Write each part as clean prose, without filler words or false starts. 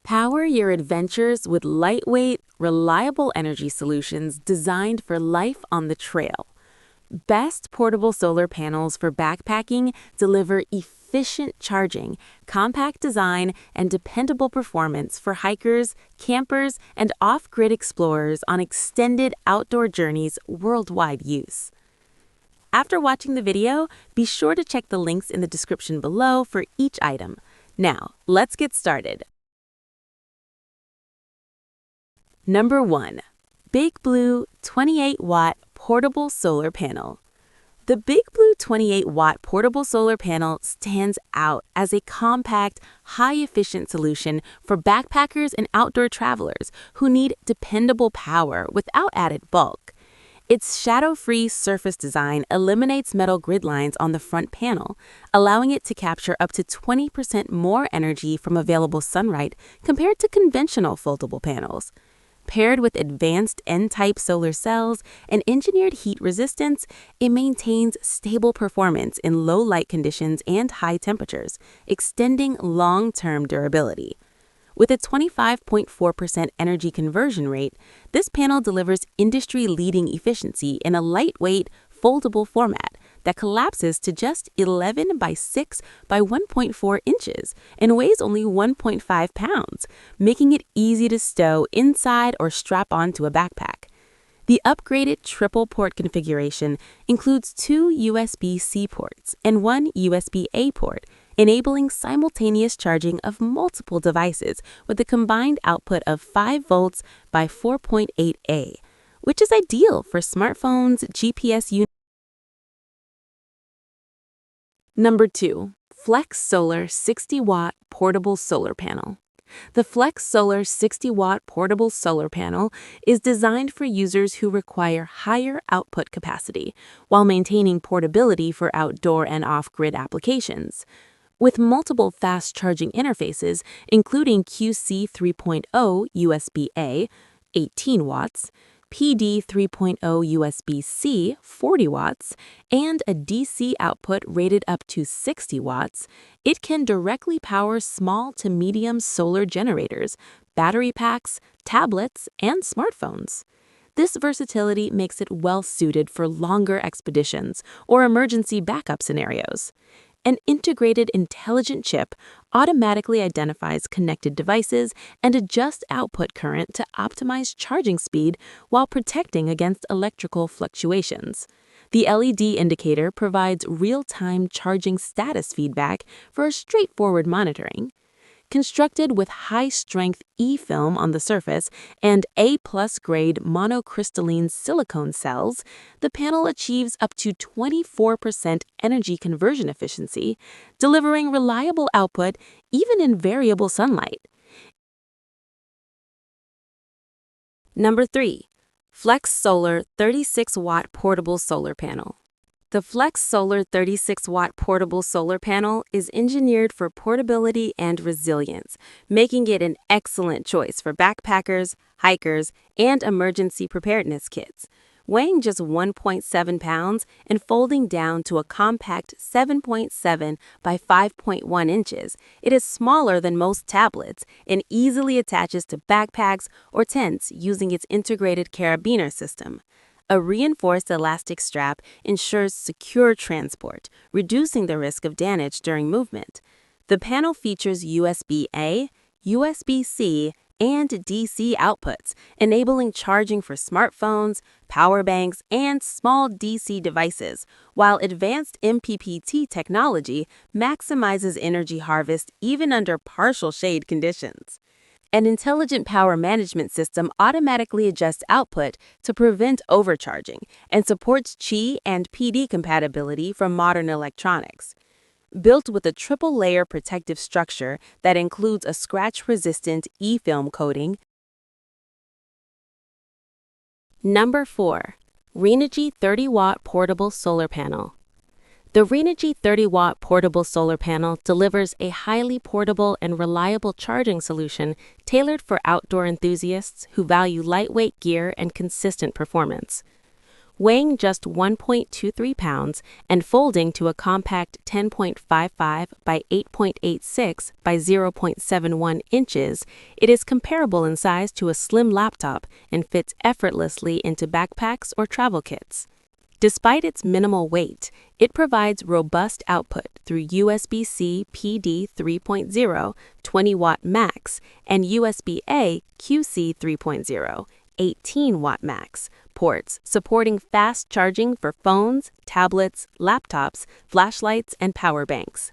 Power your adventures with lightweight, reliable energy solutions designed for life on the trail. Best portable solar panels for backpacking deliver efficient charging, compact design, and dependable performance for hikers, campers, and off-grid explorers on extended outdoor journeys worldwide use. After watching the video, be sure to check the links in the description below for each item. Now, let's get started. Number 1. BigBlue 28-watt portable solar panel. The BigBlue 28-watt portable solar panel stands out as a compact, high-efficient solution for backpackers and outdoor travelers who need dependable power without added bulk. Its shadow-free surface design eliminates metal grid lines on the front panel, allowing it to capture up to 20% more energy from available sunlight compared to conventional foldable panels. Paired with advanced N-type solar cells and engineered heat resistance, it maintains stable performance in low light conditions and high temperatures, extending long-term durability. With a 25.4% energy conversion rate, this panel delivers industry-leading efficiency in a lightweight, foldable format that collapses to just 11 by 6 by 1.4 inches and weighs only 1.5 pounds, making it easy to stow inside or strap onto a backpack. The upgraded triple-port configuration includes 2 USB-C ports and 1 USB-A port, enabling simultaneous charging of multiple devices with a combined output of 5 volts by 4.8A, which is ideal for smartphones, GPS units. Number 2. FlexSolar 60-watt portable solar panel. The FlexSolar 60-watt portable solar panel is designed for users who require higher output capacity while maintaining portability for outdoor and off-grid applications. With multiple fast charging interfaces, including QC 3.0 USB-A, 18 watts, PD 3.0 USB-C, 40 watts, and a DC output rated up to 60 watts, it can directly power small to medium solar generators, battery packs, tablets, and smartphones. This versatility makes it well-suited for longer expeditions or emergency backup scenarios. An integrated intelligent chip automatically identifies connected devices and adjusts output current to optimize charging speed while protecting against electrical fluctuations. The LED indicator provides real-time charging status feedback for straightforward monitoring. Constructed with high-strength E-film on the surface and A+ grade monocrystalline silicone cells, the panel achieves up to 24% energy conversion efficiency, delivering reliable output even in variable sunlight. Number 3. FlexSolar 36-watt portable solar panel. The FlexSolar 36-watt portable solar panel is engineered for portability and resilience, making it an excellent choice for backpackers, hikers, and emergency preparedness kits. Weighing just 1.7 pounds and folding down to a compact 7.7 by 5.1 inches, it is smaller than most tablets and easily attaches to backpacks or tents using its integrated carabiner system. A reinforced elastic strap ensures secure transport, reducing the risk of damage during movement. The panel features USB-A, USB-C, and DC outputs, enabling charging for smartphones, power banks, and small DC devices, while advanced MPPT technology maximizes energy harvest even under partial shade conditions. An intelligent power management system automatically adjusts output to prevent overcharging and supports Qi and PD compatibility from modern electronics. Built with a triple-layer protective structure that includes a scratch-resistant E-film coating. Number 4. Renogy 30-watt portable solar panel. The Renogy 30-watt portable solar panel delivers a highly portable and reliable charging solution tailored for outdoor enthusiasts who value lightweight gear and consistent performance. weighing just 1.23 pounds and folding to a compact 10.55 by 8.86 by 0.71 inches. It is comparable in size to a slim laptop and fits effortlessly into backpacks or travel kits. Despite its minimal weight, it provides robust output through USB-C PD 3.0 20-watt max and USB-A QC 3.0 18-watt max ports, supporting fast charging for phones, tablets, laptops, flashlights, and power banks.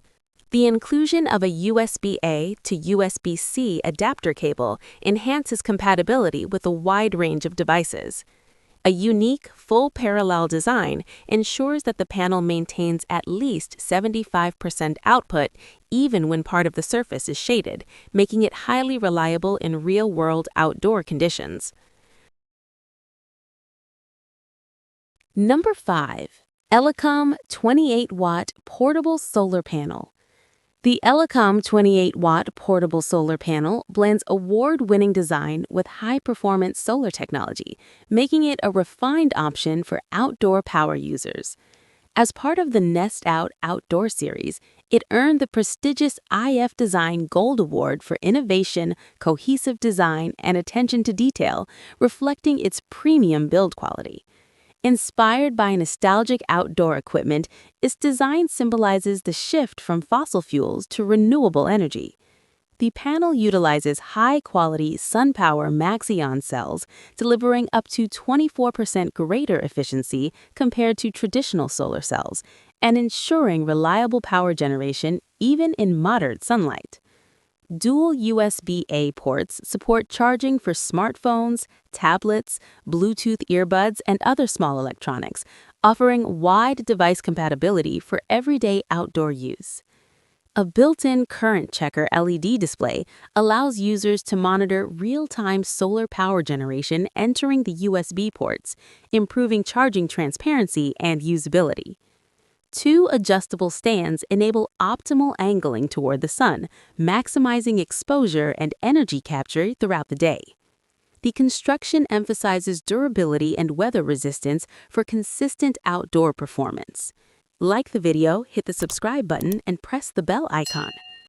The inclusion of a USB-A to USB-C adapter cable enhances compatibility with a wide range of devices. A unique, full parallel design ensures that the panel maintains at least 75% output even when part of the surface is shaded, making it highly reliable in real-world outdoor conditions. Number 5. ELECOM 28-watt portable solar panel. The ELECOM 28-watt portable solar panel blends award-winning design with high-performance solar technology, making it a refined option for outdoor power users. As part of the Nest Out Outdoor series, it earned the prestigious IF Design Gold Award for innovation, cohesive design, and attention to detail, reflecting its premium build quality. Inspired by nostalgic outdoor equipment, its design symbolizes the shift from fossil fuels to renewable energy. The panel utilizes high-quality SunPower Maxion cells, delivering up to 24% greater efficiency compared to traditional solar cells, and ensuring reliable power generation even in moderate sunlight. Dual USB-A ports support charging for smartphones, tablets, Bluetooth earbuds, and other small electronics, offering wide device compatibility for everyday outdoor use. A built-in current checker LED display allows users to monitor real-time solar power generation entering the USB ports, improving charging transparency and usability. 2 adjustable stands enable optimal angling toward the sun, maximizing exposure and energy capture throughout the day. The construction emphasizes durability and weather resistance for consistent outdoor performance. Like the video, hit the subscribe button, and press the bell icon.